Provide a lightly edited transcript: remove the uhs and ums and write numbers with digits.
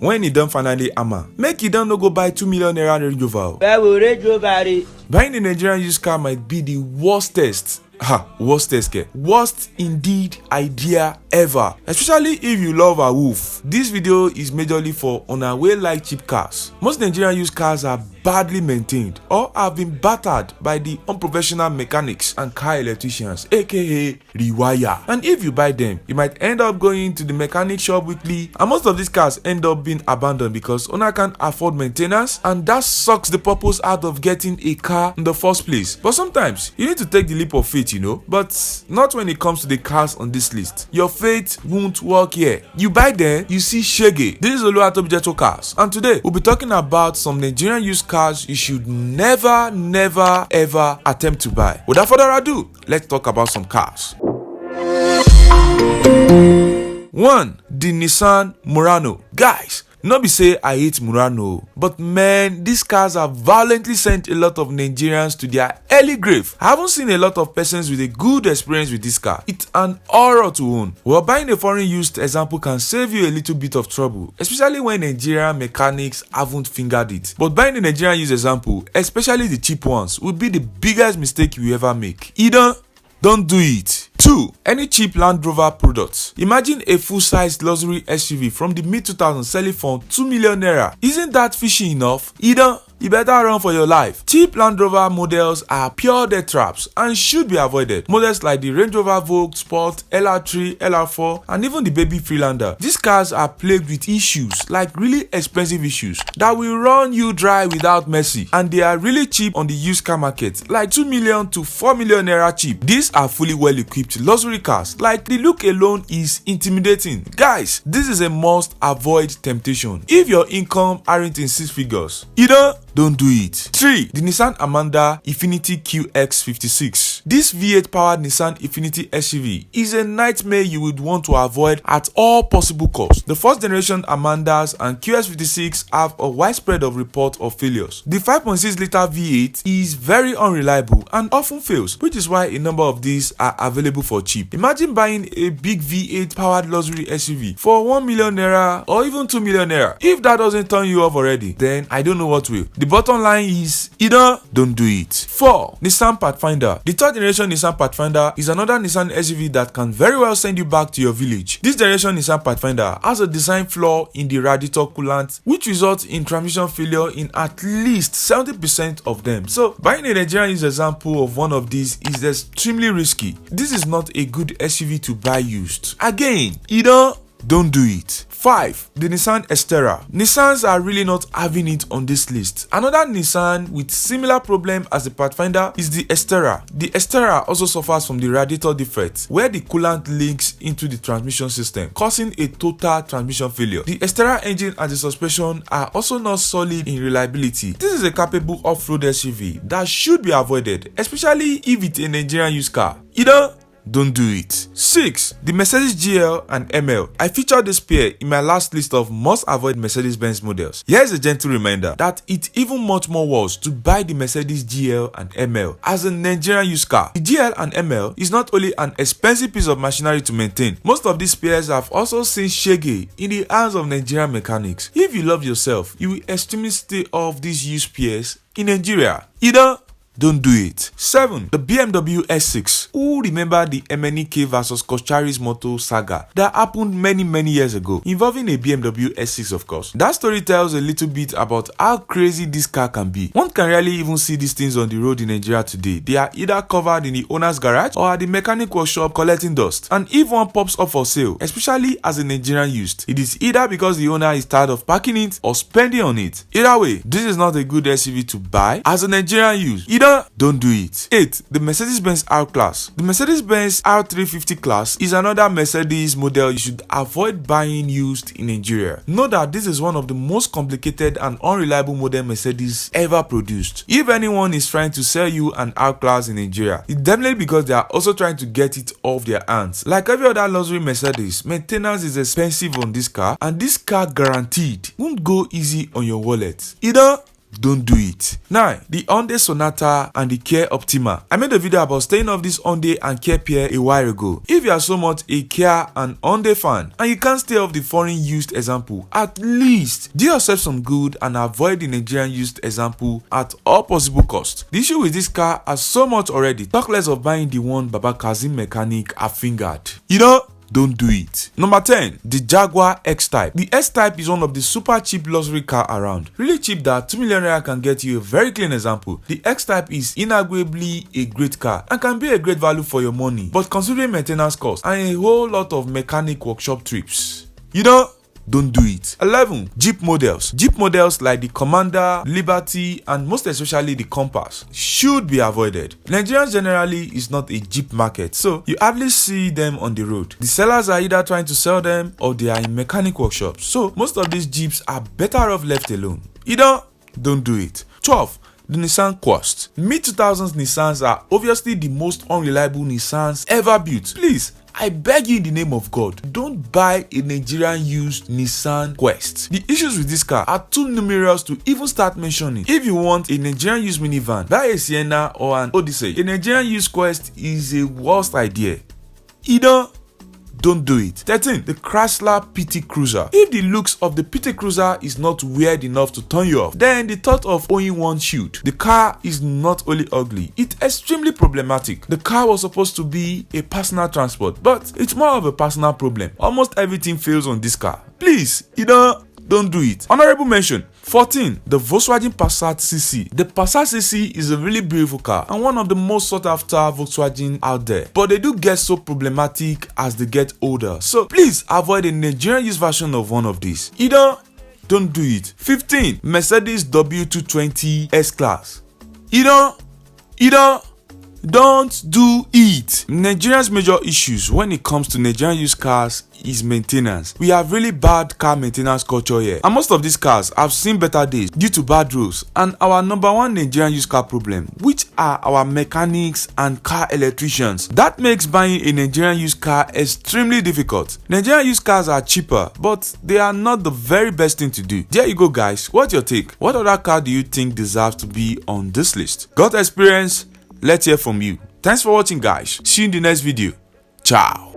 when Idan finally hammer, make Idan no go buy 2 million naira Range Rover. Buying a Nigerian used car might be the worst indeed idea ever, especially if you love a wolf. This video is majorly for on our way like cheap cars. Most Nigerian used cars are badly maintained or have been battered by the unprofessional mechanics and car electricians, aka rewire. And if you buy them, you might end up going to the mechanic shop weekly, and most of these cars end up being abandoned because owner can't afford maintenance, and that sucks the purpose out of getting a car in the first place. But sometimes you need to take the leap of faith, but not when it comes to the cars on this list. Your faith won't work here. You buy them, you see shege. This is Oluwatobijeto Cars, and today we'll be talking about some Nigerian used cars you should never ever attempt to buy. Without further ado, let's talk about some cars. 1. The Nissan Murano. Guys, not be say I hate Murano, but man, these cars have violently sent a lot of Nigerians to their early grave. I haven't seen a lot of persons with a good experience with this car. It's an horror to own. Well, buying a foreign used example can save you a little bit of trouble, especially when Nigerian mechanics haven't fingered it. But buying a Nigerian used example, especially the cheap ones, would be the biggest mistake you ever make. Idan, don't do it. 2. Any cheap Land Rover products. Imagine a full-sized luxury SUV from the mid-2000s selling for 2 million naira. Isn't that fishy enough? Idan, you better run for your life. Cheap Land Rover models are pure death traps and should be avoided. Models like the Range Rover Vogue, Sport, LR3, LR4, and even the baby Freelander. These cars are plagued with issues, like really expensive issues, that will run you dry without mercy. And they are really cheap on the used car market, like 2 million to 4 million naira cheap. These are fully well equipped luxury cars. Like the look alone is intimidating. Guys, this is a must avoid temptation if your income aren't in 6 figures. Don't do it. 3. The Nissan Armada Infiniti QX56. This V8 powered Nissan Infiniti SUV is a nightmare you would want to avoid at all possible costs. The first generation Armadas and QX56 have a widespread of reports of failures. The 5.6 liter V8 is very unreliable and often fails, which is why a number of these are available for cheap. Imagine buying a big V8 powered luxury SUV for 1 million naira or even 2 million naira. If that doesn't turn you off already, then I don't know what will. The bottom line is either don't do it. 4. Nissan Pathfinder. The third generation Nissan Pathfinder is another Nissan SUV that can very well send you back to your village. This generation Nissan Pathfinder has a design flaw in the radiator coolant, which results in transmission failure in at least 70% of them. So buying a Nigerian used example of one of these is extremely risky. This is not a good SUV to buy used. Again, don't do it. 5. The Nissan Xterra. Nissans are really not having it on this list. Another Nissan with similar problem as the Pathfinder is the Xterra. The Xterra also suffers from the radiator defect, where the coolant leaks into the transmission system, causing a total transmission failure. The Xterra engine and the suspension are also not solid in reliability. This is a capable off-road SUV that should be avoided, especially if it's a Nigerian used car. Don't do it. 6. The Mercedes GL and ML. I featured this pair in my last list of must avoid Mercedes-Benz models. Here's a gentle reminder that it's even much more worse to buy the Mercedes GL and ML as a Nigerian used car. The GL and ML is not only an expensive piece of machinery to maintain, most of these pairs have also seen shege in the hands of Nigerian mechanics. If you love yourself, you will extremely stay off these used pairs in Nigeria. Don't do it. 7. The BMW S6. Who remember the MNEK vs Kochari's Moto saga that happened many years ago, involving a BMW S6 of course. That story tells a little bit about how crazy this car can be. One can rarely even see these things on the road in Nigeria today. They are either covered in the owner's garage or at the mechanic workshop collecting dust. And if one pops up for sale, especially as a Nigerian used, it is either because the owner is tired of parking it or spending on it. Either way, this is not a good SUV to buy as a Nigerian used. Don't do it. 8. The Mercedes-Benz R class. The Mercedes-Benz R350 class is another Mercedes model you should avoid buying used in Nigeria. Know that this is one of the most complicated and unreliable model Mercedes ever produced. If anyone is trying to sell you an R class in Nigeria, it's definitely because they are also trying to get it off their hands. Like every other luxury Mercedes, maintenance is expensive on this car, and this car guaranteed won't go easy on your wallet. don't do it. 9. The Hyundai Sonata and the Kia Optima. I made a video about staying off this Hyundai and Kia pair a while ago. If you are so much a Kia and Hyundai fan and you can't stay off the foreign used example, at least do yourself some good and avoid the Nigerian used example at all possible costs. The issue with this car has so much already. Talk less of buying the one Baba Kazim mechanic have fingered. Don't do it. Number 10. The Jaguar S-type. The S-type is one of the super cheap luxury car around. Really cheap that 2 million naira can get you a very clean example. The S-type is inarguably a great car and can be a great value for your money, but considering maintenance costs and a whole lot of mechanic workshop trips, don't do it. 11. Jeep models. Jeep models like the Commander, Liberty, and most especially the Compass should be avoided. Nigerians generally is not a Jeep market, so you hardly see them on the road. The sellers are either trying to sell them or they are in mechanic workshops, so most of these Jeeps are better off left alone. Don't do it. 12. The Nissan Quest. Mid-2000s Nissans are obviously the most unreliable Nissans ever built. Please, I beg you in the name of God, don't buy a Nigerian used Nissan Quest. The issues with this car are too numerous to even start mentioning. If you want a Nigerian used minivan, buy a Sienna or an Odyssey. A Nigerian used Quest is a worst idea. Don't do it. 13. The Chrysler PT Cruiser. If the looks of the PT Cruiser is not weird enough to turn you off, then the thought of owning one should. The car is not only ugly, it's extremely problematic. The car was supposed to be a personal transport, but it's more of a personal problem. Almost everything fails on this car. Please, don't do it. Honorable mention. 14. The Volkswagen Passat CC. The Passat CC is a really beautiful car and one of the most sought after Volkswagen out there, but they do get so problematic as they get older, so please avoid a Nigerian used version of one of these. Don't do it. 15. Mercedes W220 S-Class. Don't do it. Nigeria's major issues when it comes to Nigerian used cars is maintenance. We have really bad car maintenance culture here, and most of these cars have seen better days due to bad rules and our number one Nigerian used car problem, which are our mechanics and car electricians. That makes buying a Nigerian used car extremely difficult. Nigerian used cars are cheaper, but they are not the very best thing to do. There you go, guys. What's your take? What other car do you think deserves to be on this list? Got experience? Let's hear from you. Thanks for watching, guys. See you in the next video. Ciao.